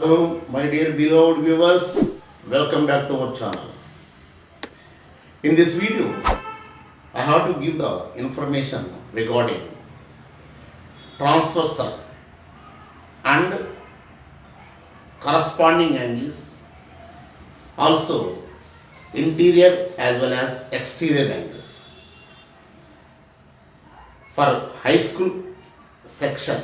Hello, my dear beloved viewers, welcome back to our channel. In this video, I have to give the information regarding transversal and corresponding angles, also interior as well as exterior angles. For high school section,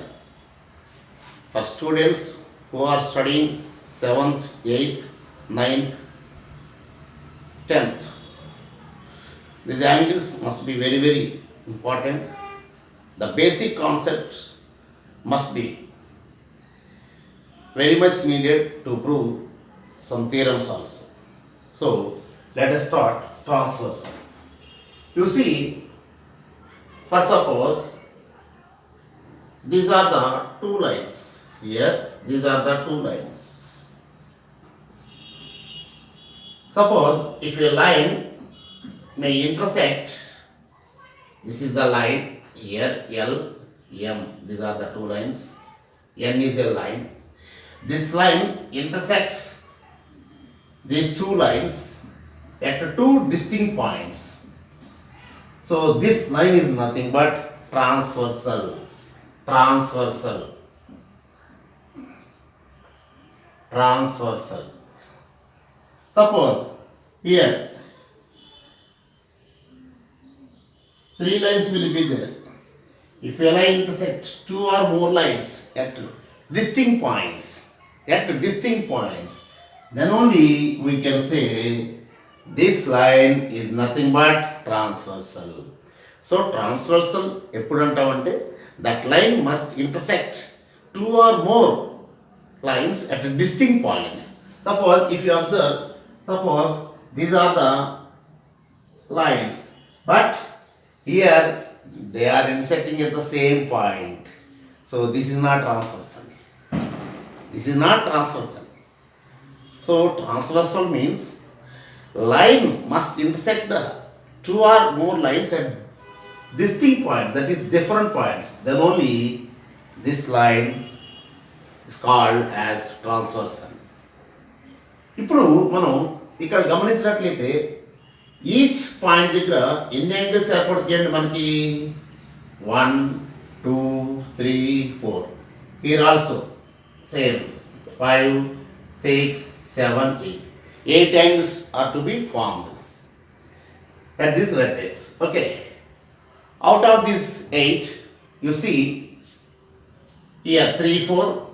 for students who are studying 7th, 8th, 9th, 10th. These angles must be very, very important. The basic concepts must be very much needed to prove some theorems also. So, let us start transversal. You see, for suppose, these are the two lines. Here, these are the two lines. Suppose if a line may intersect, this is the line here, L, M, these are the two lines. N is a line. This line intersects these two lines at two distinct points. So this line is nothing but transversal. Transversal. Transversal. Suppose here three lines will be there. If a line intersects two or more lines at distinct points, then only we can say this line is nothing but transversal. So transversal eppudu antavante that line must intersect two or more lines at distinct points. Suppose if you observe, suppose these are the lines, but here they are intersecting at the same point. So this is not transversal. This is not transversal. So transversal means line must intersect the two or more lines at distinct point, that is different points. Then only this line is called as transversal. ఇప్పుడు మనం ఇక్కడ గమనించినట్లయితే each point దగ్గర ఎన్ని angles ఏర్పడుతాయండి మనకి 1 2 3 4. Here also same 5 6 7 8. 8 angles are to be formed at this vertex. Okay. Out of these 8, you see here 3 4.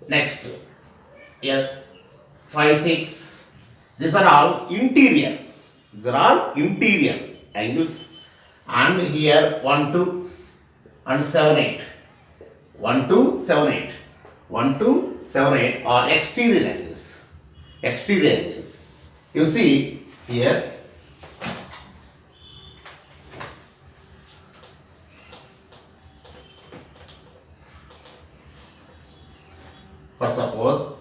Next, here 5 6. These are all interior. These are all interior angles. And here 1 2 and 7 8. 1 2 7 8. 1 2 7 8 are exterior angles. Exterior angles. You see here. For suppose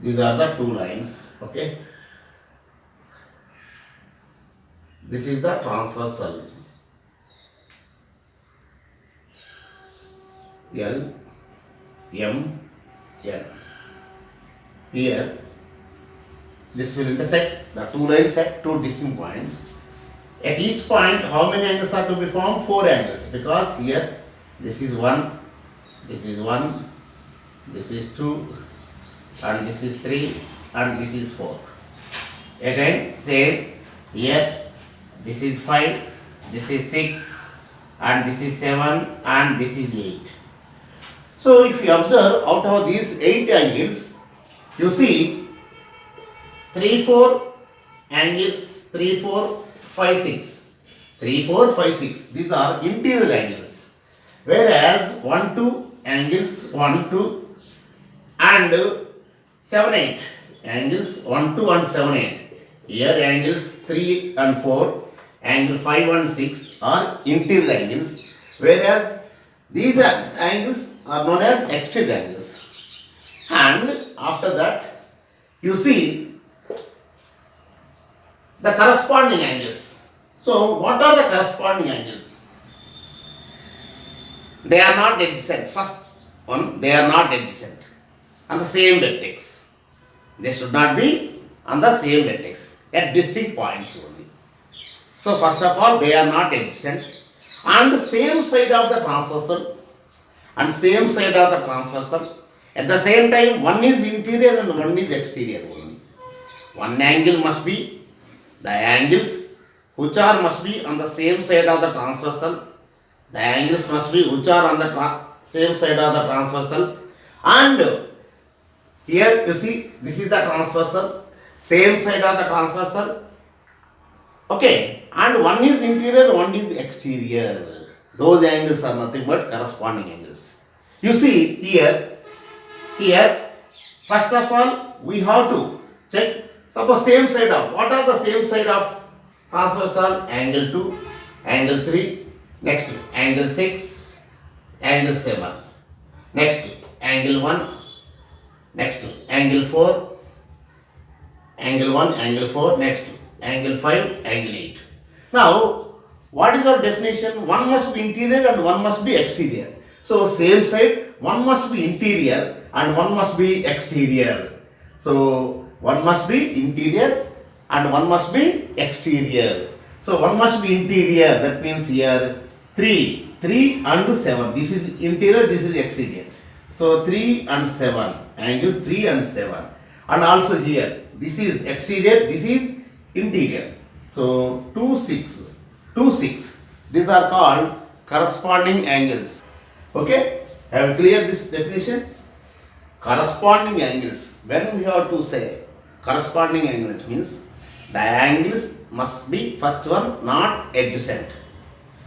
these are the two lines, okay. This is the transversal L, M, N. Here this will intersect the two lines at two distinct points. At each point, how many angles are to be formed? 4 angles, because here this is 1, this is 1, this is 2, and this is 3, and this is 4. Again, same here, this is 5, this is 6, and this is 7, and this is 8. So, if you observe out of these 8 angles, you see 3 4 angles, 3 4 5 6. 3 4 5 6. These are interior angles. Whereas 1 2 angles 1 2 and 7 8 angles 1 2 and 7 8. Here angles 3 and 4, angle 5 and 6 are interior angles. Whereas these angles are known as exterior angles. And after that, you see the corresponding angles. So, what are the corresponding angles? They are not adjacent. First one, they are not adjacent on the same vertex. They should not be on the same vertex at distinct points only. So first of all, they are not adjacent and the same side of the transversal and same side of the transversal. At the same time, one is interior and one is exterior only. One angle must be the angles which are must be on the same side of the transversal. The angles must be which are on the same side of the transversal. And here you see this is the transversal, same side of the transversal. Okay, and one is interior, one is exterior. Those angles are nothing but corresponding angles. You see here, first of all we have to check. Suppose same side of, what are the same side of transversal? Angle 2, angle 3, next angle 6, angle 7, next angle 1, next angle 4, angle 1, angle 4, next angle 5, angle 8. Now, what is our definition? One must be interior and one must be exterior. So, same side, one must be interior and one must be exterior. So, one must be interior and one must be exterior. So, one must be interior, that means here 3 and 7. This is interior, this is exterior. So, 3 and 7, angle 3 and 7. And also here, this is exterior, this is interior. So 2, 6. These are called corresponding angles. Okay, have you clear this definition? Corresponding angles. When we have to say corresponding angles means the angles must be, first one, not adjacent.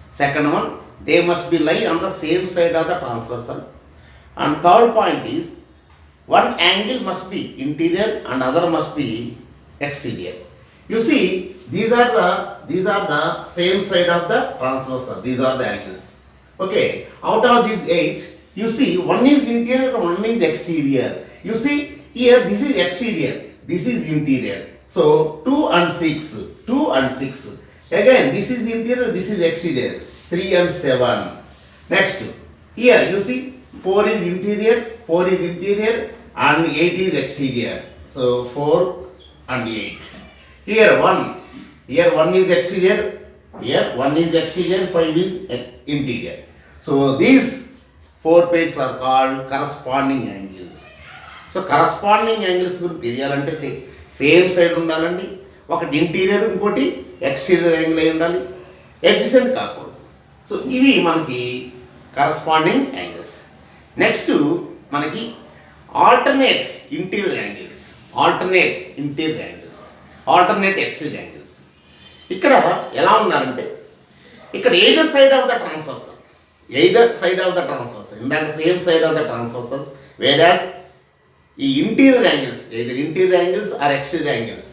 Second one, they must be lie on the same side of the transversal. And third point is one angle must be interior and other must be exterior. You see, these are the same side of the transversal. These are the angles. Okay, out of these 8, you see one is interior and one is exterior. You see here this is exterior, this is interior. So 2 and 6. Again this is interior, this is exterior. 3 and 7. Next here you see 4 is interior and 8 is exterior. So 4 and 8. Here 1 is exterior, here 1 is exterior, 5 is interior. So these 4 pairs are called corresponding angles. So corresponding angles గురించి తెలియాలంటే same side ఉండాలండి, ఒకటి interior ఇంకోటి exterior angle అయి ఉండాలి, adjacent కాకూడదు. So ఇవి మనకి కరస్పాండింగ్ యాంగిల్స్. నెక్స్ట్ మనకి alternate interior angles, alternate exterior angles. ఇక్కడ ఎలా ఉన్నారంటే ఇక్కడ either side of the transversal, ఇందాక సేమ్ సైడ్ ఆఫ్ ద ట్రాన్స్వర్సల్స్, వేరాస్ ఈ interior angles either interior angles or exterior angles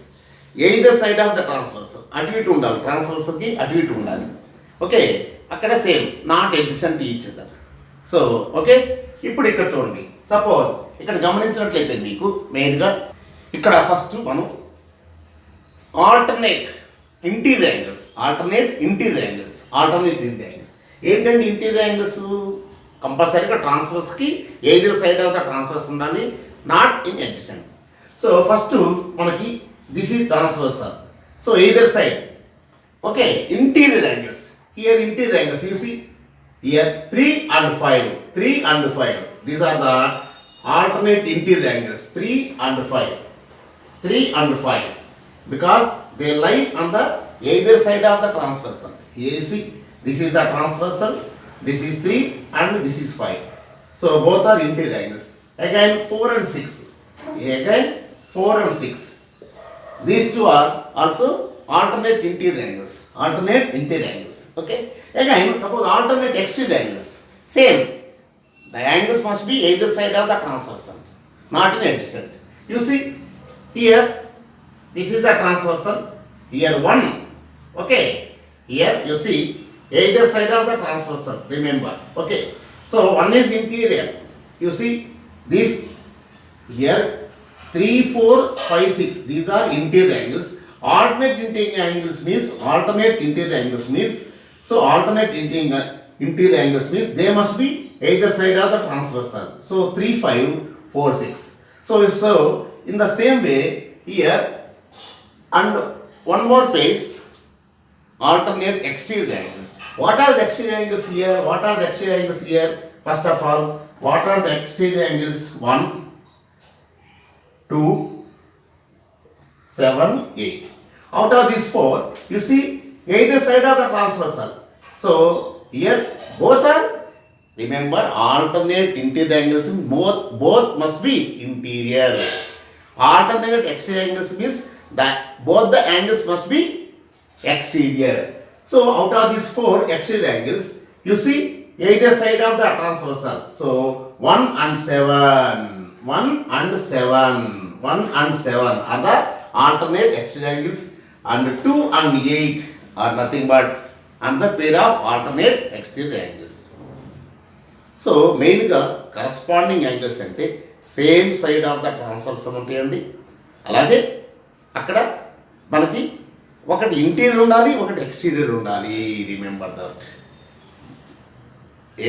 either side of the transversal, అటు ఇటు ఉండాలి, ట్రాన్స్వర్సల్కి అటు ఇటు ఉండాలి. ఓకే, అక్కడ same, not adjacent each other. So okay, ఇప్పుడు ఇక్కడ చూడండి, సపోజ్ ఇక్కడ గమనించినట్లయితే మీకు మెయిన్గా ఇక్కడ ఫస్ట్ మనం ఆల్టర్నేట్ ఇంటీరియర్ యాంగిల్స్ ఏంటండి ఇంటీరియర్ యాంగిల్స్? కంపల్సరీగా ట్రాన్స్వర్స్కి either side of the transverse ఉండాలి, not in adjacent. So first మనకి this is transversal, so either side. Okay, interior angles, here interior angles you see here 3 and 5. These are the alternate interior angles, 3 and 5, because they lie on the either side of the transversal. Here you see, this is the transversal, this is 3 and this is 5. So both are interior angles. Again 4 and 6. These two are also alternate interior angles. Okay. Again suppose alternate exterior angles. Same. The angles must be either side of the transversal, not in adjacent. You see here, this is the transversal. Here 1. Okay. Here you see either side of the transversal. Remember. Okay. So 1 is interior. You see this here 3, 4, 5, 6. These are interior angles. Alternate interior angles means so alternate interior angles means they must be either side of the transversal. So 3, 5, 4, 6. So in the same way here, and one more page, alternate exterior angles. What are the exterior angles here? What are the exterior angles here? First of all, what are the exterior angles? 1, 2, 7, 8. Out of these 4, you see either side of the transversal. So here both are, remember, alternate interior angles, both must be interior. Alternate exterior angles means that both the angles must be exterior. So out of these 4 exterior angles, you see either side of the transversal. So 1 and 7, 1 and 7, 1 and 7 are the alternate exterior angles, and 2 and 8 are nothing but another pair of alternate exterior angles. So mainly corresponding angles ante same side of the transversal ఉంటాయండి. అలాగే అక్కడ మనకి ఒకటి interior ఉండాలి, ఒకటి exterior ఉండాలి. Remember that.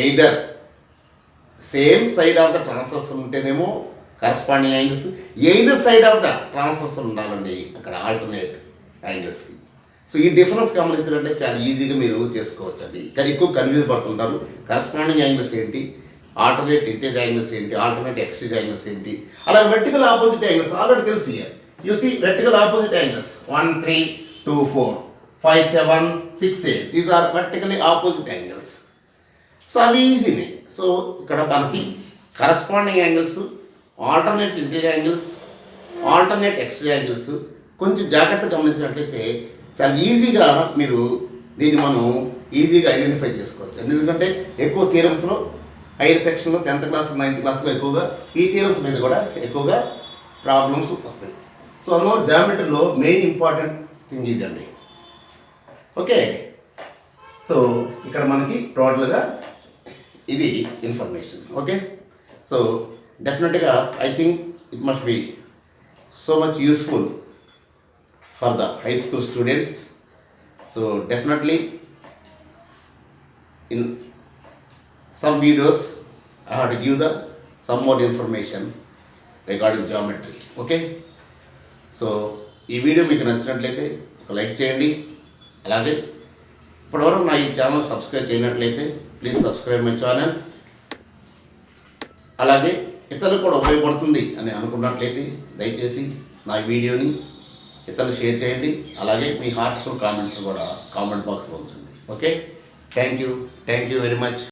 Either same side of the transversal ఉంటేనేమో corresponding angles, either side of the transversal ఉండాలండి అక్కడ ఆల్టర్నేట్ యాంగిల్స్కి. సో ఈ డిఫరెన్స్ గమనించినట్లయితే చాలా ఈజీగా మీరు చేసుకోవచ్చు అండి. కానీ ఎక్కువ కన్ఫ్యూజ్ పడుతుంటారు. కరస్పాండింగ్ యాంగిల్స్ ఏంటి, ఆల్టర్నేట్ ఇంటీరియర్ యాంగిల్స్ ఏంటి, ఆల్టర్నేట్ ఎక్స్టీరియర్ యాంగిల్స్ ఏంటి, అలా వెర్టికల్ ఆపోజిట్ యాంగిల్స్ ఆల్రెడీ తెలుసు. Here you see vertical opposite angles 1, 3, 2, 4, 5, 7, 6, 8. These are vertically opposite angles. So అవి ఈజీనే. సో ఇక్కడ మనకి corresponding angles, alternate interior angles, alternate exterior angles కొంచెం జాగ్రత్తగా గమనించినట్లయితే చాలా ఈజీగా మీరు దీన్ని మనం ఈజీగా ఐడెంటిఫై చేసుకోవచ్చు. ఎందుకంటే ఎక్కువ థియరమ్స్లో హైయర్ సెక్షన్లో 10th క్లాస్ 9th క్లాస్లో ఎక్కువగా ఈ థియరమ్స్ మీద కూడా ఎక్కువగా ప్రాబ్లమ్స్ వస్తాయి. సో అందులో జామెట్రీలో మెయిన్ ఇంపార్టెంట్ థింగ్ ఇదండి. ఓకే, సో ఇక్కడ మనకి టోటల్గా ఇది ఇన్ఫర్మేషన్. ఓకే, సో డెఫినెట్గా I think it must be so much useful for the high school students. So definitely in some videos I have to give the some more information regarding geometry. Okay, so ఈ video మీకు నచ్చినట్లయితే ఒక like చేయండి. అలాగే ఇప్పటివరకు నా ఈ channel subscribe చేయనట్లయితే ప్లీజ్ సబ్స్క్రైబ్ మై ఛానల్. అలాగే ఇతరులకు కూడా ఉపయోగపడుతుంది అని అనుకున్నట్లయితే దయచేసి నా వీడియోని ఇతరులు షేర్ చేయండి. అలాగే మీ హార్ట్ఫుల్ కామెంట్స్ కూడా కామెంట్ బాక్స్లో ఉంచండి. Okay, thank you very much.